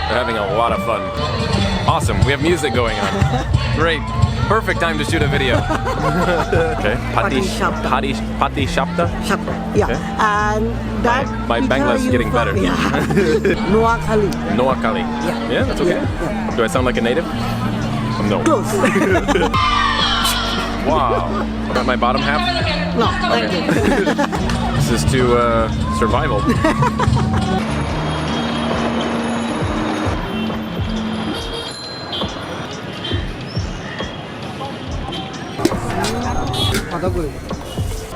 They're having a lot of fun. Awesome. We have music going on. Great. Perfect time to shoot a video. Okay. Pati Shapta? Shapta, yeah. Okay. And that My Bangla's you getting better. Yeah. Noakhali. Noakhali. Yeah. Yeah, that's okay. Yeah. Do I sound like a native? No. Close. Wow. What about my bottom half? No, thank you. This is to survival.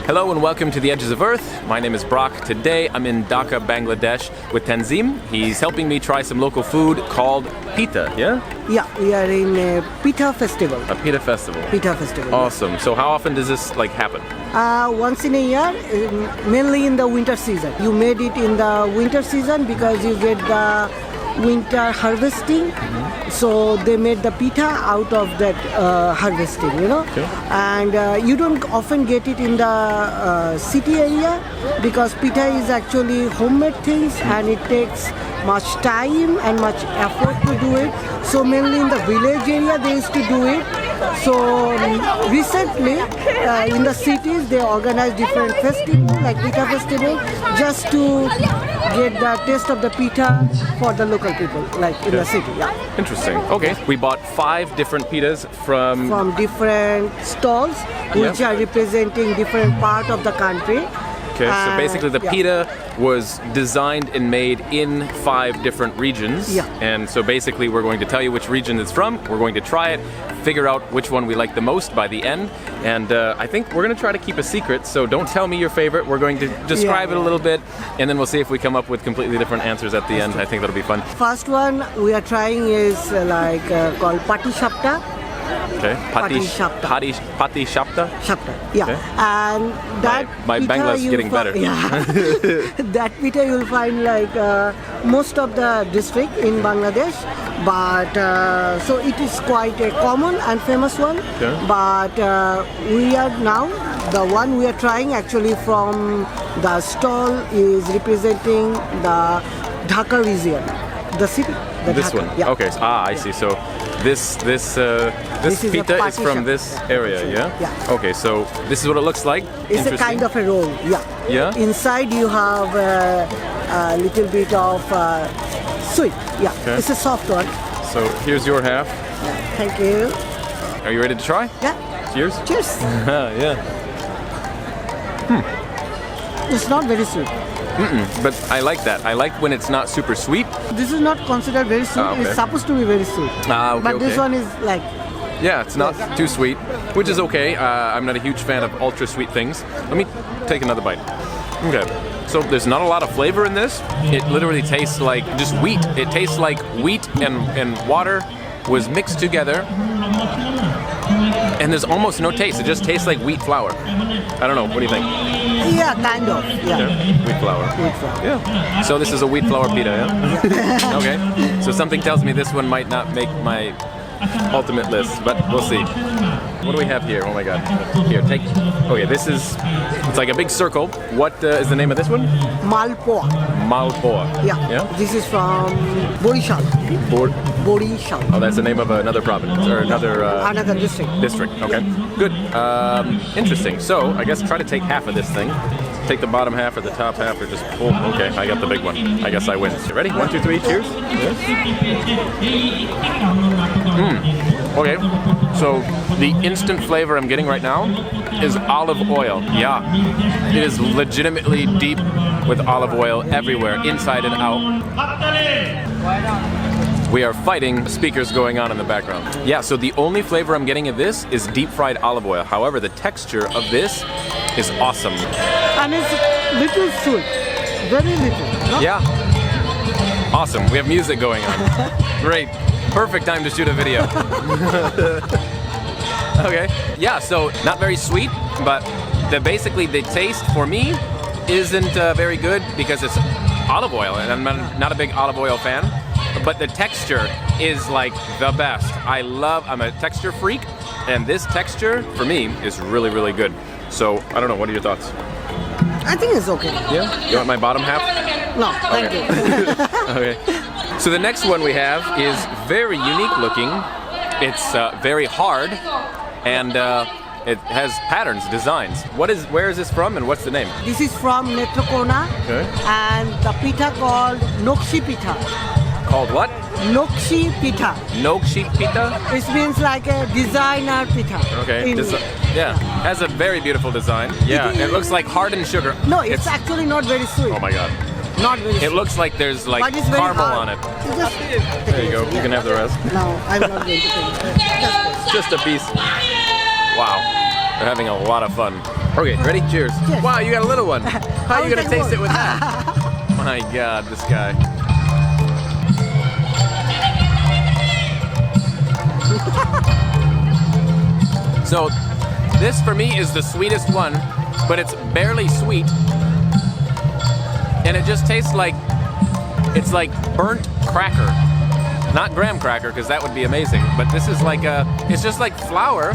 Hello and welcome to the Edges of Earth. My name is Brock. Today I'm in Dhaka, Bangladesh with Tanzim. He's helping me try some local food called Pitha, yeah? Yeah, we are in a Pitha Festival. A Pitha Festival. Pitha Festival. Awesome. So how often does this happen? Once in a year, mainly in the winter season. You made it in the winter season because you get the winter harvesting. So they made the pitha out of that harvesting, you know. Okay. And you don't often get it in the city area because pitha is actually homemade things and it takes much time and much effort to do it. So mainly in the village area they used to do it. So recently in the cities they organize different festivals like Pitha Festival just to get the taste of the pitha for the local people like in the city. Yeah. Interesting. Okay. We bought 5 different pitas from different stalls which are representing different part of the country. Okay, so basically the pita was designed and made in 5 different regions. Yeah. And so basically we're going to tell you which region it's from, we're going to try it, figure out which one we like the most by the end. And I think we're going to try to keep a secret, so don't tell me your favorite. We're going to describe it a little bit, and then we'll see if we come up with completely different answers at the end. I think that'll be fun. First one we are trying is called Pati Shapta. Okay. Pati Shapta. Pati Shapta? Shapta, yeah. Okay. And that My Bangla's getting better. Yeah. That pitha you'll find like most of the district in Bangladesh, but so it is quite a common and famous one. Okay. But we are now, the one we are trying actually from the stall is representing the Dhaka region, the city. This Dhaka. one? Yeah. Okay. Okay. I see. So this is pita a is from shapta. this area, yeah? Yeah. Okay, so this is what it looks like. It's a kind of a roll, yeah. Yeah? Inside you have a little bit of sweet, yeah. Okay. It's a soft one. So here's your half. Yeah. Thank you. Are you ready to try? Yeah. Cheers. Cheers. Yeah. It's not very sweet. But I like that. I like when it's not super sweet. This is not considered very sweet. Okay. It's supposed to be very sweet. Okay, But this one is like, yeah, it's not too sweet, which is okay. I'm not a huge fan of ultra sweet things. Let me take another bite. Okay. So there's not a lot of flavor in this. It literally tastes like just wheat. It tastes like wheat and water was mixed together. And there's almost no taste. It just tastes like wheat flour. I don't know. What do you think? yeah, kind of, yeah. Wheat flour. Wheat flour. Yeah. So this is a wheat flour pita, yeah? Okay. So something tells me this one might not make my ultimate list, but we'll see. What do we have here? Oh my god. Here, take. Okay, this is. It's like a big circle. What is the name of this one? Malpoa. Malpoa. Yeah. This is from Borishal. Borishal. Oh, that's the name of another province or another. Another district. District. Okay. Good. Interesting. So I guess try to take half of this thing. Take the bottom half or the top half, or just pull. Okay, I got the big one. I guess I win. You ready? 1, 2, 3. Cheers. Yes. Okay. So the instant flavor I'm getting right now is olive oil. Yeah. It is legitimately deep with olive oil everywhere, inside and out. We are fighting speakers going on in the background. Yeah, so the only flavor I'm getting of this is deep fried olive oil. However, the texture of this is awesome. And it's little sweet. Very little. No? Yeah. Awesome. We have music going on. Great. Perfect time to shoot a video. Okay. Yeah, so not very sweet, but basically the taste for me isn't very good because it's olive oil, and I'm not a big olive oil fan. But the texture is like the best. I'm a texture freak, and this texture for me is really, really good. So I don't know. What are your thoughts? I think it's okay. Yeah. You want my bottom half? No, thank you. Okay. So the next one we have is very unique looking. It's very hard, and it has patterns, designs. Where is this from, and what's the name? This is from Netrokona, Okay. and the pitha called Nokshi Pitha. Called what? Nokshi Pitha. Nokshi Pitha? It means like a designer pitha. Okay. Yeah, has a very beautiful design. Yeah, it looks like hardened sugar. No, it's actually not very sweet. Oh my god. Not very sweet. It looks like there's like But it's very caramel hard. on it. Just There you go. You can have the rest. No, I'm not going to take it. Just a piece. Wow. They're having a lot of fun. Okay, ready? Cheers. Cheers. Wow, you got a little one. How are you going to taste it with that? My god, this guy. So, this for me is the sweetest one, but it's barely sweet. And it just tastes like, it's like burnt cracker. Not graham cracker, because that would be amazing, but this is like it's just like flour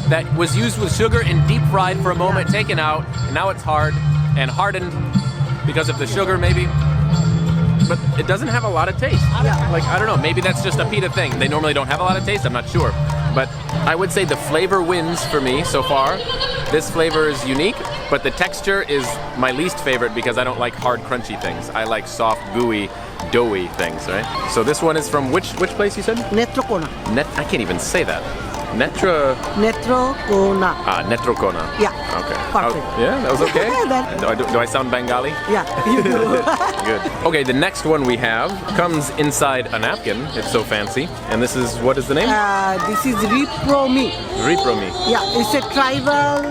that was used with sugar and deep fried for a moment, taken out, and now it's hard and hardened because of the sugar maybe. But it doesn't have a lot of taste. Yeah. Like, I don't know, maybe that's just a pita thing. They normally don't have a lot of taste, I'm not sure. But I would say the flavor wins for me so far. This flavor is unique, but the texture is my least favorite because I don't like hard, crunchy things. I like soft, gooey, doughy things, right? So this one is from which place you said? Netrokona. I can't even say that. Netrokona. Netrokona. Yeah. Okay. Perfect. Oh, yeah, that was okay? That- do I sound Bengali? Yeah, you do. Good. Okay, the next one we have comes inside a napkin. It's so fancy. And this is, what is the name? This is Ripromi. Ripromi. Yeah, it's a tribal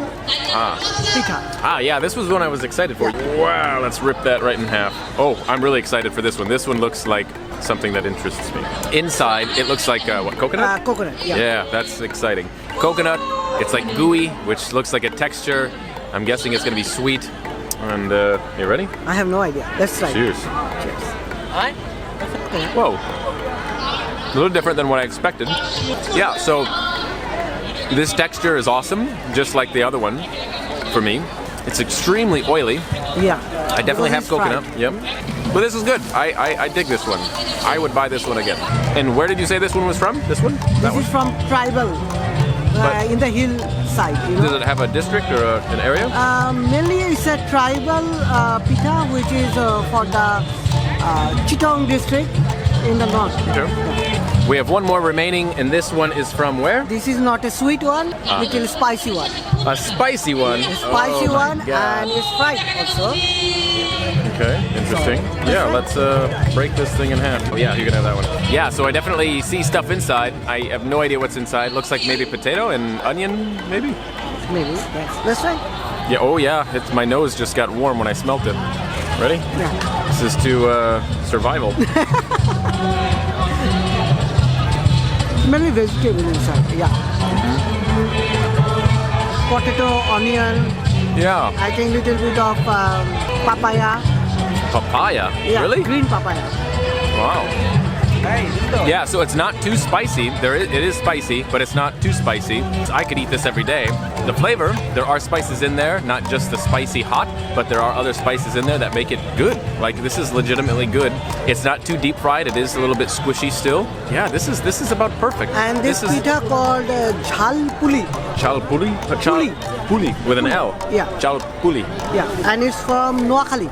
pitha. Yeah, this was one I was excited for. Wow, let's rip that right in half. Oh, I'm really excited for this one. This one looks like something that interests me. Inside, it looks like, what, coconut? Coconut, yeah. Yeah, that's exciting. Coconut, it's like gooey, which looks like a texture. I'm guessing it's gonna be sweet. And, you ready? I have no idea. Let's try. Cheers. Cheers. Whoa. A little different than what I expected. Yeah, so this texture is awesome, just like the other one for me. It's extremely oily. Yeah. I definitely have Because it's coconut. fried. Yep. But this is good. I dig this one. I would buy this one again. And where did you say this one was from? This one? That This one? is from tribal, But- in the hillside, you Does know. it have a district or an area? Mainly it's a tribal pitha, which is for the Chittagong district in the north. Okay. We have one more remaining, and this one is from where? This is not a sweet one, little spicy one. A spicy one. A spicy Oh my one, God. and it's fried also. Okay, interesting. Yeah, let's break this thing in half. Oh yeah, you can have that one. Yeah, so I definitely see stuff inside. I have no idea what's inside. Looks like maybe potato and onion, maybe? Maybe, yes. Let's try. Yeah, oh yeah, my nose just got warm when I smelt it. Ready? Yeah. This is to survival. Many vegetables inside, yeah. Potato, onion, Yeah. I think little bit of papaya. Papaya? Yeah, Really? green papaya. Wow. Yeah, so it's not too spicy. It is spicy, but it's not too spicy. I could eat this every day. The flavor, there are spices in there, not just the spicy hot, but there are other spices in there that make it good. Like, this is legitimately good. It's not too deep fried. It is a little bit squishy still. Yeah, this is about perfect. And this is pitha called jhal puli. chal puli? Puli. Puli with an L. Yeah. Chal puli. Yeah, and it's from Noakhali.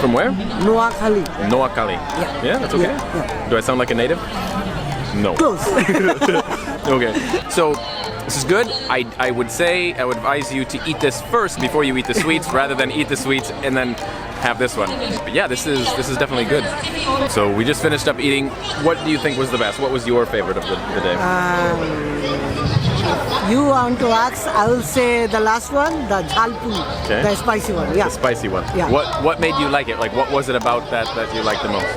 From where? Noakhali. Noakhali. Yeah. Yeah, that's okay. Yeah. Do I sound like a native? No. Close. Okay, so this is good. I would advise you to eat this first before you eat the sweets, rather than eat the sweets and then have this one. But yeah, this is definitely good. So we just finished up eating. What do you think was the best? What was your favorite of the day? You want to ask, I will say the last one, the jhal puli, Okay. the spicy one. Yeah. The spicy one. Yeah. What made you like it? Like, what was it about that you liked the most?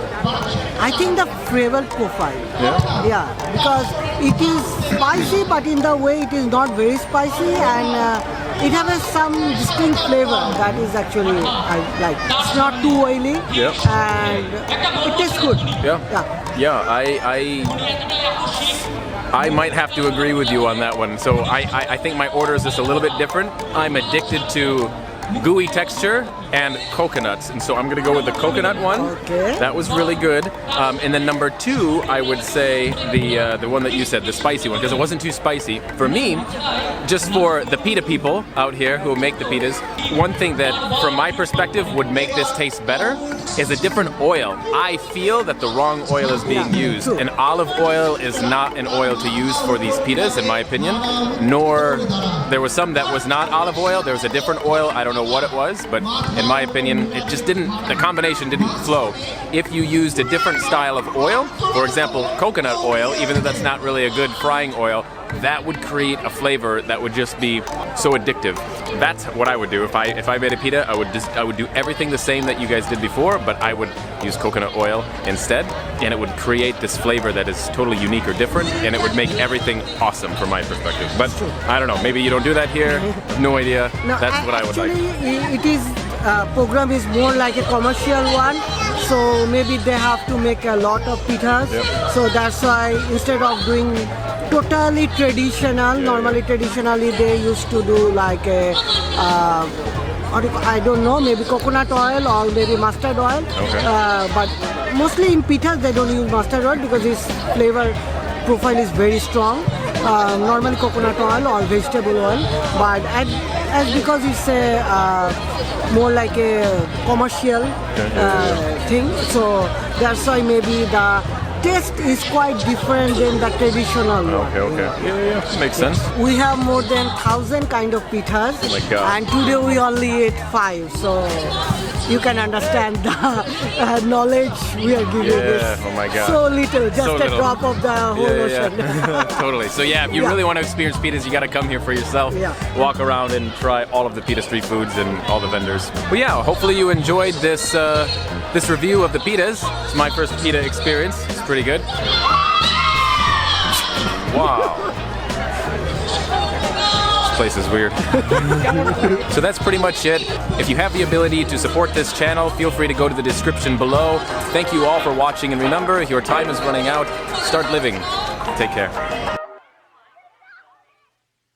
I think the flavor profile. Yeah. Yeah, because it is spicy, but in the way it is not very spicy, and it has some distinct flavor that is actually I like. It's not too oily, Yeah. and it tastes good. Yeah. Yeah. Yeah, I might have to agree with you on that one. So I think my order is just a little bit different. I'm addicted to gooey texture and coconuts. And so I'm gonna go with the coconut one. Okay. That was really good. And then number 2, I would say the one that you said, the spicy one, because it wasn't too spicy. For me, just for the pita people out here who make the pitas, one thing that, from my perspective, would make this taste better is a different oil. I feel that the wrong oil is being used. true. And olive oil is not an oil to use for these pitas, in my opinion. Nor, there was some that was not olive oil. There was a different oil. I don't know what it was, but in my opinion, it just didn't, the combination didn't flow. If you used a different style of oil, for example, coconut oil, even though that's not really a good frying oil, that would create a flavor that would just be so addictive. That's what I would do. If I made a pita, I would do everything the same that you guys did before, but I would use coconut oil instead, and it would create this flavor that is totally unique or different, and it would make everything awesome from my perspective. But I don't know, maybe you don't do that here. No idea. No, That's what I would like. Actually, it is program is more like a commercial one, so maybe they have to make a lot of pitas. Yep. So that's why instead of doing totally traditional, normally traditionally they used to do like a I don't know, maybe coconut oil or maybe mustard oil. Okay. But mostly in pitas they don't use mustard oil because its flavor profile is very strong. Normally coconut oil or vegetable oil, but as because it's a more like a commercial thing, so that's why maybe the taste is quite different than the traditional one. Okay. Yeah. Makes sense. We have more than 1,000 kind of pitas, Oh my God. and today we only ate 5, so you can understand the knowledge we are giving Yeah, is oh my God. so little, just So a little. drop of the whole ocean. Totally. So yeah, if you Yeah. really want to experience pitas, you got to come here for yourself. Yeah. Walk around and try all of the pita street foods and all the vendors. But yeah, hopefully you enjoyed this this review of the pitas. It's my first pita experience. It's pretty good. Wow. This place is weird. So that's pretty much it. If you have the ability to support this channel, feel free to go to the description below. Thank you all for watching, and remember, your time is running out. Start living. Take care.